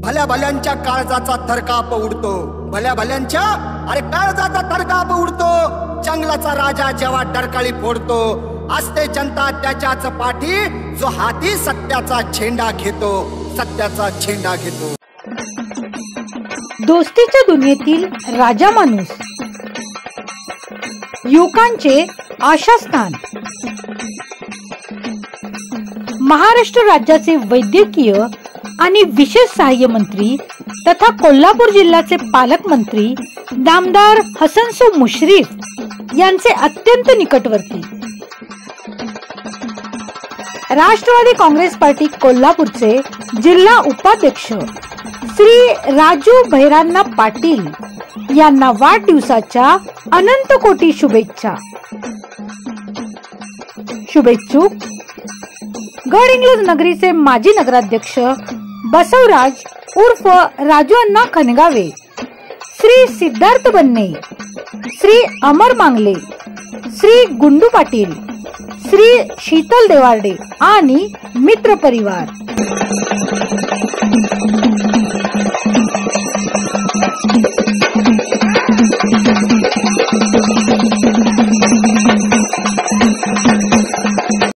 भल्या भल्यांच्या काळजाचा थरकाप उडतो, भल्या भल्यांच्या अरे काळजाचा थरकाप उडतो। जंगलाचा राजा जेव्हा डरकाळी फोडतो, असते जनता त्याच्याच पाठी, जो हाती सत्याचा झेंडा घेतो, सत्याचा झेंडा घेतो। दोस्तीच्या दुनियेतील राजा माणूस, युवकांचे आशास्थान। महाराष्ट्र राज्याचे वैद्यकीय आणि विशेष सहाय्य मंत्री तथा कोल्हापूर जिल्ह्याचे पालकमंत्री नामदार हसनसो मुश्रीफ यांचे अत्यंत निकटवर्ती, राष्ट्रवादी काँग्रेस पार्टी कोल्हापूरचे जिल्हा उपाध्यक्ष श्री राजू भैरान्ना पाटील यांना वाढदिवसाच्या अनंत कोटी शुभेच्छा। शुभेच्छुक गडहिंग्लज नगरीचे माजी नगराध्यक्ष बसवराज उर्फ राजू अण्णा खनगावे, श्री सिद्धार्थ बन्ने, श्री अमर मांगले, श्री गुंडू पाटील, श्री शीतल देवार्डे आणि मित्र परिवार।